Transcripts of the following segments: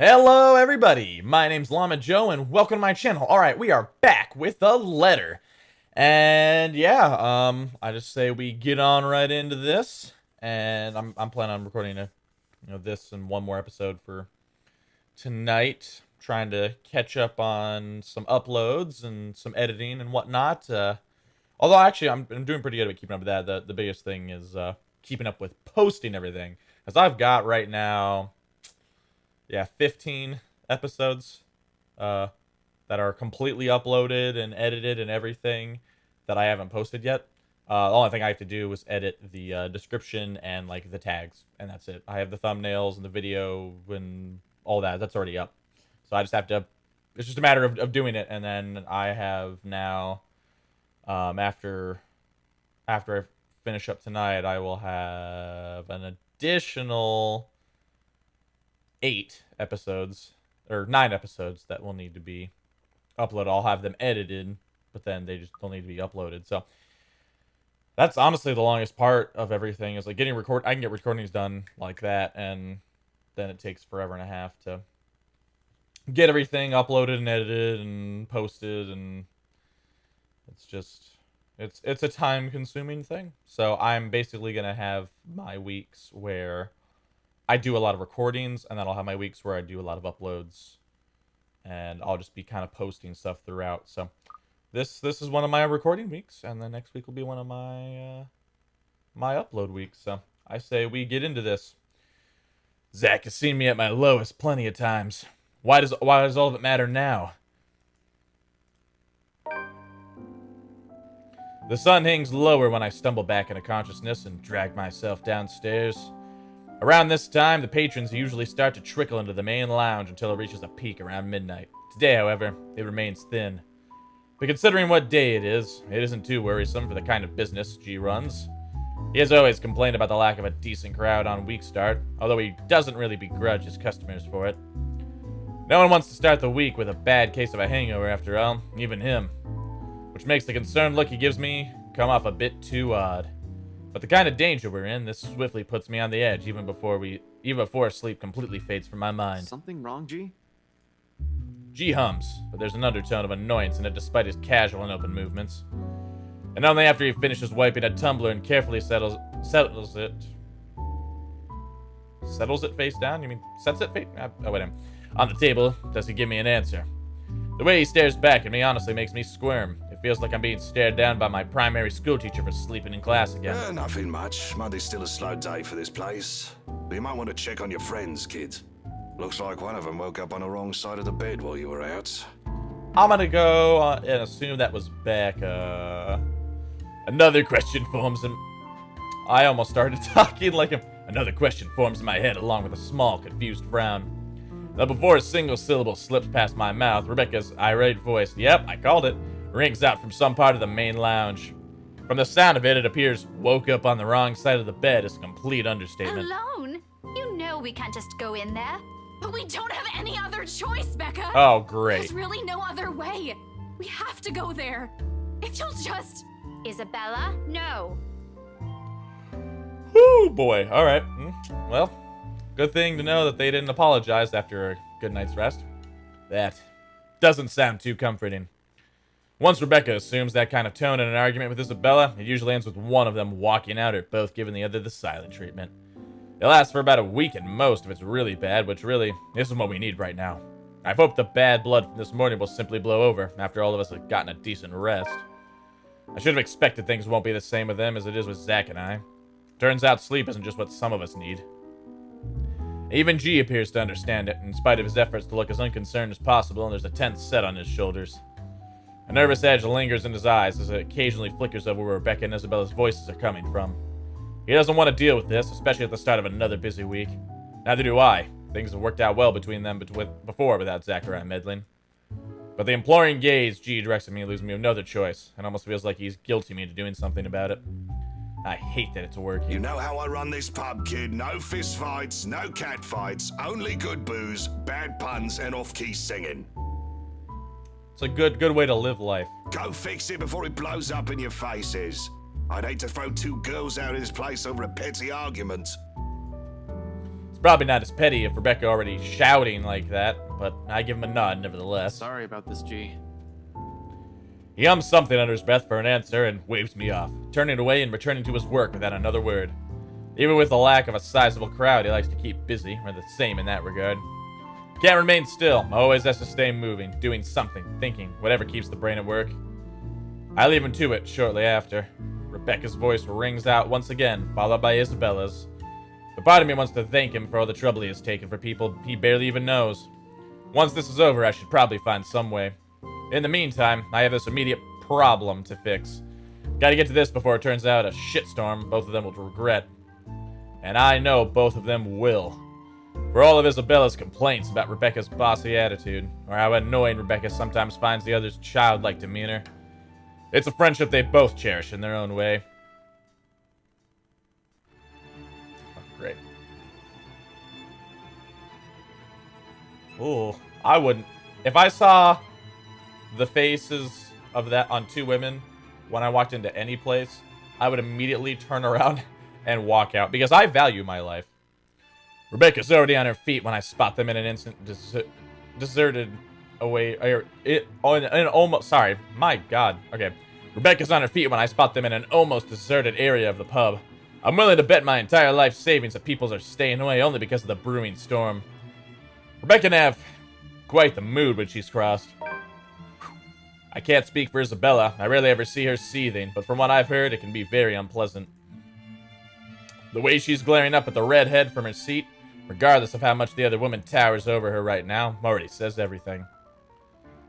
Hello everybody, my name's Llama Joe and welcome to my channel. Alright, we are back with a letter. And yeah, I just say we get on right into this. And I'm planning on recording this and one more episode for tonight. Trying to catch up on some uploads and some editing and whatnot. Although actually I'm doing pretty good at keeping up with that. The biggest thing is keeping up with posting everything. Because I've got right now... 15 episodes that are completely uploaded and edited and everything that I haven't posted yet. The only thing I have to do is edit the description and like the tags, and that's it. I have the thumbnails and the video and all that. That's already up. So I just have to, it's just a matter of doing it. And then I have now, after I finish up tonight, I will have an additional 8 episodes or 9 episodes that will need to be uploaded. I'll have them edited, but then they just don't need to be uploaded. So that's honestly the longest part of everything is like getting I can get recordings done like that, and then it takes forever and a half to get everything uploaded and edited and posted, and it's just it's a time consuming thing. So I'm basically gonna have my weeks where I do a lot of recordings, and then I'll have my weeks where I do a lot of uploads, and I'll just be kind of posting stuff throughout. So this is one of my recording weeks, and the next week will be one of my my upload weeks. So I say we get into this. Zach has seen me at my lowest plenty of times. Why does all of it matter now? The sun hangs lower when I stumble back into consciousness and drag myself downstairs. Around this time, the patrons usually start to trickle into the main lounge until it reaches a peak around midnight. Today, however, it remains thin. But considering what day it isn't too worrisome for the kind of business G runs. He has always complained about the lack of a decent crowd on week start, although he doesn't really begrudge his customers for it. No one wants to start the week with a bad case of a hangover after all, even him. Which makes the concerned look he gives me come off a bit too odd. But the kind of danger we're in, this swiftly puts me on the edge even before sleep completely fades from my mind. Something wrong, G? G hums, but there's an undertone of annoyance in it despite his casual and open movements. And only after he finishes wiping a tumbler and carefully settles it face down? You mean sets it face? Oh, wait. On the table, does he give me an answer? The way he stares back at me honestly makes me squirm. It feels like I'm being stared down by my primary school teacher for sleeping in class again. Nothing much. Monday's still a slow day for this place. But you might want to check on your friends, kid. Looks like one of them woke up on the wrong side of the bed while you were out. I'm gonna go and assume that was back. Another question forms in... I almost started talking like him. Another question forms in my head along with a small, confused frown. Though before a single syllable slips past my mouth, Rebecca's irate voice, yep, I called it, rings out from some part of the main lounge. From the sound of it, it appears woke up on the wrong side of the bed is a complete understatement. Alone? You know we can't just go in there. But we don't have any other choice, Becca. Oh, great. There's really no other way. We have to go there. If you'll just... Isabella, no. Whoo, boy. All right. Well, good thing to know that they didn't apologize after a good night's rest. That doesn't sound too comforting. Once Rebecca assumes that kind of tone in an argument with Isabella, it usually ends with one of them walking out or both giving the other the silent treatment. It lasts for about a week at most if it's really bad, which really isn't what we need right now. I hope the bad blood from this morning will simply blow over after all of us have gotten a decent rest. I should have expected things won't be the same with them as it is with Zach and I. Turns out sleep isn't just what some of us need. Even G appears to understand it, in spite of his efforts to look as unconcerned as possible, and there's a tense set on his shoulders. A nervous edge lingers in his eyes as it occasionally flickers over where Rebecca and Isabella's voices are coming from. He doesn't want to deal with this, especially at the start of another busy week. Neither do I. Things have worked out well between them before without Zachariah meddling. But the imploring gaze G directs at me leaves me with no other choice, and almost feels like he's guilting me into doing something about it. I hate that it's working. You know how I run this pub, kid. No fist fights, no cat fights, only good booze, bad puns, and off-key singing. It's a good way to live life. Go fix it before it blows up in your faces. I'd hate to throw 2 girls out of this place over a petty argument. It's probably not as petty if Rebecca already shouting like that, but I give him a nod nevertheless. Sorry about this, G. He hums something under his breath for an answer and waves me off, turning away and returning to his work without another word. Even with the lack of a sizable crowd, he likes to keep busy, or the same in that regard. Can't remain still, always has to stay moving, doing something, thinking, whatever keeps the brain at work. I leave him to it shortly after. Rebecca's voice rings out once again, followed by Isabella's. The part of me wants to thank him for all the trouble he has taken for people he barely even knows. Once this is over, I should probably find some way. In the meantime, I have this immediate problem to fix. Gotta get to this before it turns out a shitstorm both of them will regret. And I know both of them will. For all of Isabella's complaints about Rebecca's bossy attitude, or how annoying Rebecca sometimes finds the other's childlike demeanor, it's a friendship they both cherish in their own way. Oh, great. Ooh, I wouldn't. If I saw the faces of that on two women when I walked into any place, I would immediately turn around and walk out, because I value my life. Rebecca's already on her feet when I spot them in an instant deserted away, or almost, sorry, my god, okay. Rebecca's on her feet when I spot them in an almost deserted area of the pub. I'm willing to bet my entire life savings that people are staying away only because of the brewing storm. Rebecca can have quite the mood when she's crossed. I can't speak for Isabella, I rarely ever see her seething, but from what I've heard, it can be very unpleasant. The way she's glaring up at the redhead from her seat, regardless of how much the other woman towers over her right now, already says everything.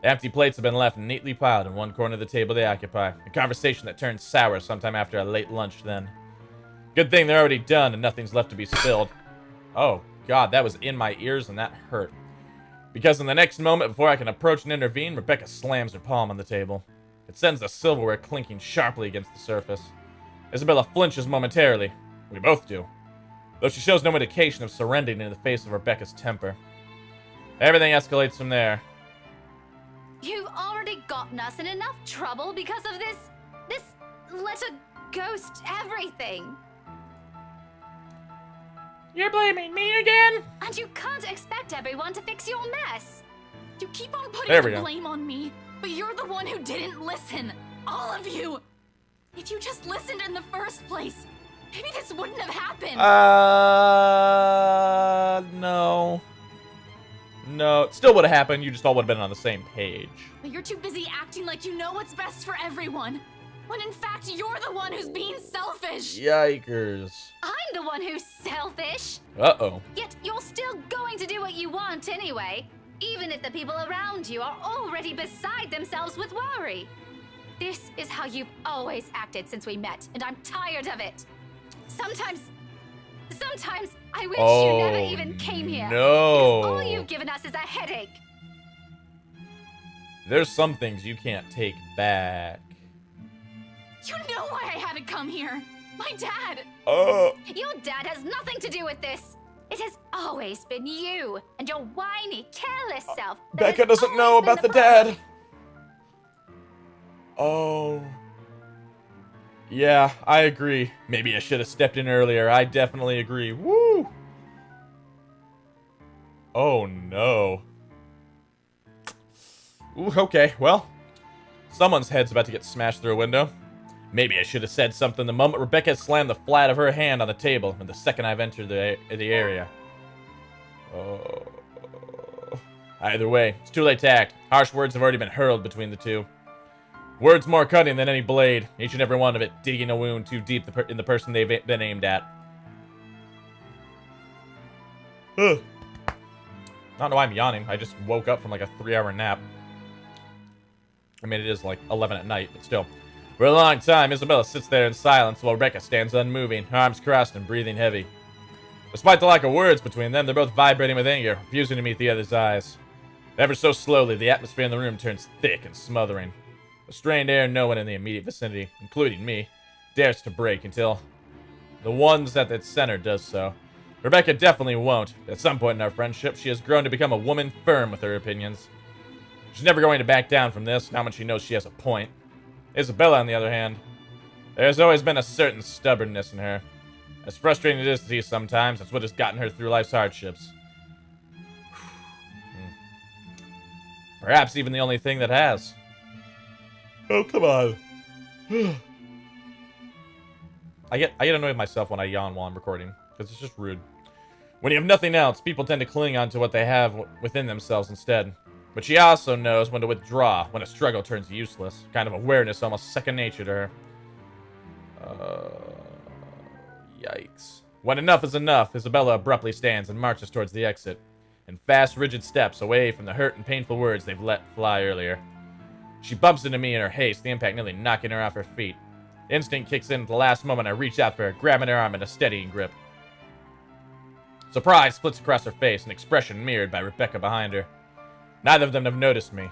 Empty plates have been left neatly piled in one corner of the table they occupy, a conversation that turns sour sometime after a late lunch then. Good thing they're already done and nothing's left to be spilled. Oh god, that was in my ears and that hurt. Because in the next moment before I can approach and intervene, Rebecca slams her palm on the table. It sends the silverware clinking sharply against the surface. Isabella flinches momentarily. We both do. Though she shows no indication of surrendering in the face of Rebecca's temper. Everything escalates from there. You've already gotten us in enough trouble because of this let a ghost everything. You're blaming me again? And you can't expect everyone to fix your mess. You keep on There putting we the go. blame on me, but you're the one who didn't listen. All of you. If you just listened in the first place, maybe this wouldn't have happened. No. No, it still would have happened, you just all would have been on the same page. But you're too busy acting like you know what's best for everyone, when in fact you're the one who's being selfish. Yikers. I'm the one who's selfish. Uh-oh. Yet you're still going to do what you want anyway, even if the people around you are already beside themselves with worry. This is how you've always acted since we met, and I'm tired of it. Sometimes I wish you never even came here. No. Because all you've given us is a headache. There's some things you can't take back. You know why I had to come here. My dad. Oh. Your dad has nothing to do with this. It has always been you and your whiny, careless self. that Becca has doesn't know always been about the problem. dad. Oh. Yeah, I agree. Maybe I should have stepped in earlier. I definitely agree. Woo! Oh, no. Ooh, okay, well. Someone's head's about to get smashed through a window. Maybe I should have said something the moment Rebecca slammed the flat of her hand on the table and the second I've entered the area. Oh. Either way, it's too late to act. Harsh words have already been hurled between the two. Words more cutting than any blade, each and every one of it digging a wound too deep in the person they've been aimed at. Ugh. I don't know why I'm yawning. I just woke up from like a 3-hour nap. I mean, it is like 11 at night, but still. For a long time, Isabella sits there in silence while Rebecca stands unmoving, arms crossed and breathing heavy. Despite the lack of words between them, they're both vibrating with anger, refusing to meet the other's eyes. Ever so slowly, the atmosphere in the room turns thick and smothering. A strained air no one in the immediate vicinity, including me, dares to break until the ones at its center does so. Rebecca definitely won't. At some point in our friendship, she has grown to become a woman firm with her opinions. She's never going to back down from this, not when she knows she has a point. Isabella, on the other hand, there's always been a certain stubbornness in her. As frustrating as it is to see sometimes, that's what has gotten her through life's hardships. Perhaps even the only thing that has. Oh, come on. I get annoyed with myself when I yawn while I'm recording, because it's just rude. When you have nothing else, people tend to cling on to what they have within themselves instead. But she also knows when to withdraw, when a struggle turns useless. Kind of awareness almost second nature to her. Yikes. When enough is enough, Isabella abruptly stands and marches towards the exit. In fast, rigid steps, away from the hurt and painful words they've let fly earlier. She bumps into me in her haste, the impact nearly knocking her off her feet. Instinct kicks in at the last moment. I reach out for her, grabbing her arm in a steadying grip. Surprise splits across her face, an expression mirrored by Rebecca behind her. Neither of them have noticed me.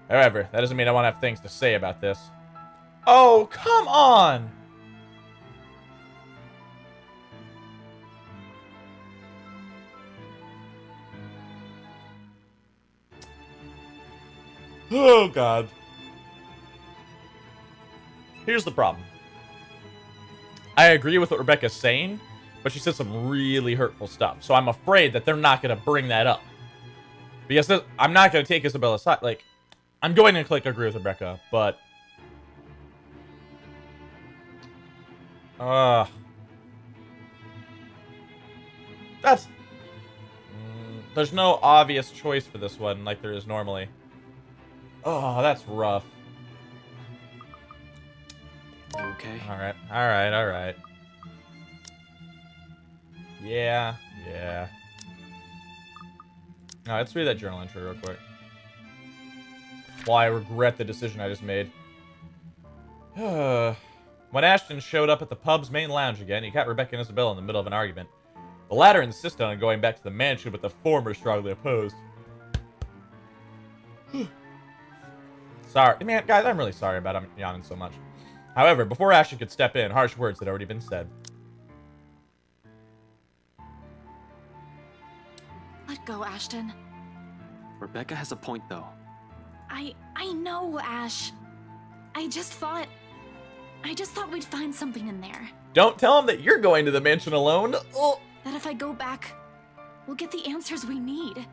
However, that doesn't mean I won't have things to say about this. Oh, come on! Oh, God. Here's the problem. I agree with what Rebecca's saying, but she said some really hurtful stuff. So I'm afraid that they're not going to bring that up. Because I'm not going to take Isabella's side. Like, I'm going to click agree with Rebecca, but... That's... there's no obvious choice for this one like there is normally. Oh, that's rough. Okay. Alright. Yeah. Now, let's read that journal entry real quick. Well, I regret the decision I just made. When Ashton showed up at the pub's main lounge again, he caught Rebecca and Isabella in the middle of an argument. The latter insisted on going back to the mansion, but the former strongly opposed. Sorry. Man, guys, I'm really sorry about him yawning so much. However, before Ashton could step in, harsh words had already been said. Let go, Ashton. Rebecca has a point, though. I know, Ash. I just thought we'd find something in there. Don't tell him that you're going to the mansion alone. Oh. That if I go back, we'll get the answers we need.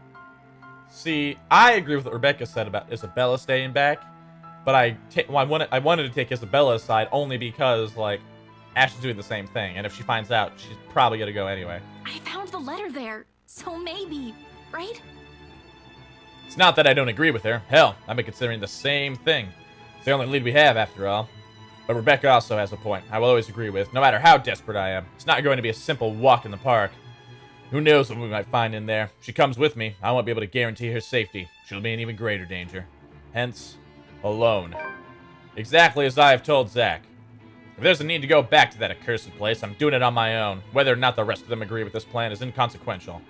See, I agree with what Rebecca said about Isabella staying back, but I wanted to take Isabella's side only because, like, Ash is doing the same thing, and if she finds out, she's probably gonna go anyway. I found the letter there, so maybe, right? It's not that I don't agree with her. Hell, I've been considering the same thing. It's the only lead we have, after all. But Rebecca also has a point I will always agree with, no matter how desperate I am. It's not going to be a simple walk in the park. Who knows what we might find in there? If she comes with me, I won't be able to guarantee her safety. She'll be in even greater danger. Hence, alone. Exactly as I have told Zack. If there's a need to go back to that accursed place, I'm doing it on my own. Whether or not the rest of them agree with this plan is inconsequential.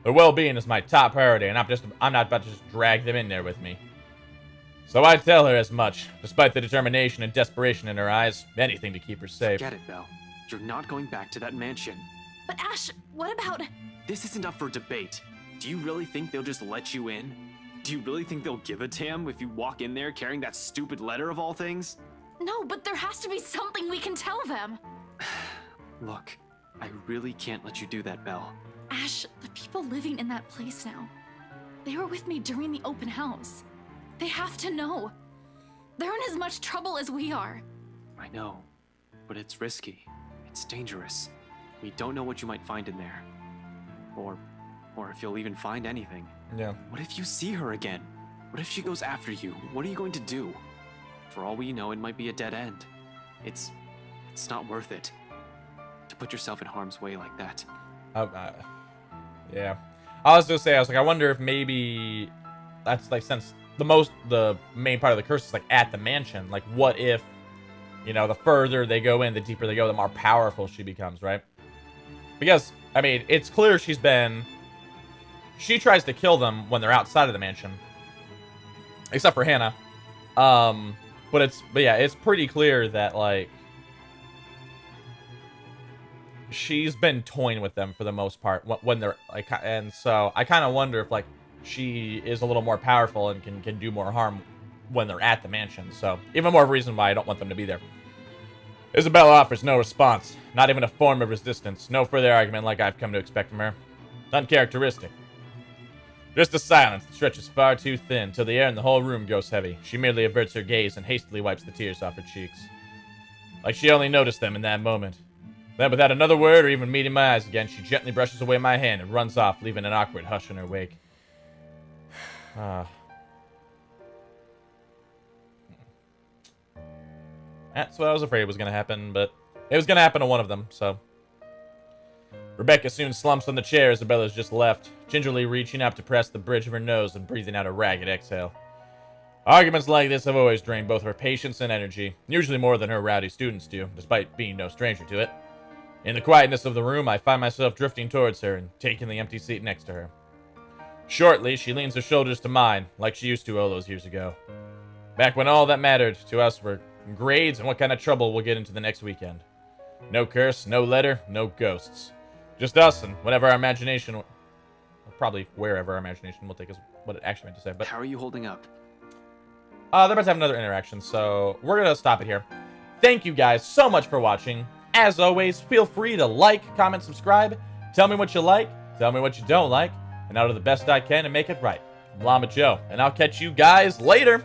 Their well-being is my top priority, and I'm not about to just drag them in there with me. So I tell her as much, despite the determination and desperation in her eyes, anything to keep her safe. Get it, Belle. You're not going back to that mansion. But Ash, what about... This isn't up for debate. Do you really think they'll just let you in? Do you really think they'll give a damn if you walk in there carrying that stupid letter of all things? No, but there has to be something we can tell them. Look, I really can't let you do that, Belle. Ash, the people living in that place now, they were with me during the open house. They have to know. They're in as much trouble as we are. I know, but it's risky. It's dangerous. We don't know what you might find in there. Or if you'll even find anything. Yeah. What if you see her again? What if she goes after you? What are you going to do? For all we know, it might be a dead end. It's not worth it to put yourself in harm's way like that. Yeah. I was gonna say, I was like, I wonder if maybe that's like, since the main part of the curse is like at the mansion, like what if, you know, the further they go in, the deeper they go, the more powerful she becomes, right? Because, I mean, it's clear she tries to kill them when they're outside of the mansion. Except for Hannah. But yeah, it's pretty clear that, like, she's been toying with them for the most part when they're, like, and so I kind of wonder if, like, she is a little more powerful and can do more harm when they're at the mansion. So, even more of a reason why I don't want them to be there. Isabella offers no response, not even a form of resistance, no further argument like I've come to expect from her. Uncharacteristic. Just a silence that stretches far too thin, till the air in the whole room grows heavy. She merely averts her gaze and hastily wipes the tears off her cheeks. Like she only noticed them in that moment. Then, without another word or even meeting my eyes again, she gently brushes away my hand and runs off, leaving an awkward hush in her wake. That's what I was afraid was going to happen, but it was going to happen to one of them, so. Rebecca soon slumps on the chair Isabella's just left, gingerly reaching up to press the bridge of her nose and breathing out a ragged exhale. Arguments like this have always drained both her patience and energy, usually more than her rowdy students do, despite being no stranger to it. In the quietness of the room, I find myself drifting towards her and taking the empty seat next to her. Shortly, she leans her shoulders to mine, like she used to all those years ago. Back when all that mattered to us were grades and what kind of trouble we'll get into the next weekend. No curse, no letter, no ghosts. Just us and whatever our imagination, or probably wherever our imagination will take us, what it actually meant to say. But How are you holding up? they're about to have another interaction, so we're going to stop it here. Thank you guys so much for watching. As always, feel free to like, comment, subscribe. Tell me what you like, tell me what you don't like, and I'll do the best I can to make it right. I'm Llama Joe, and I'll catch you guys later.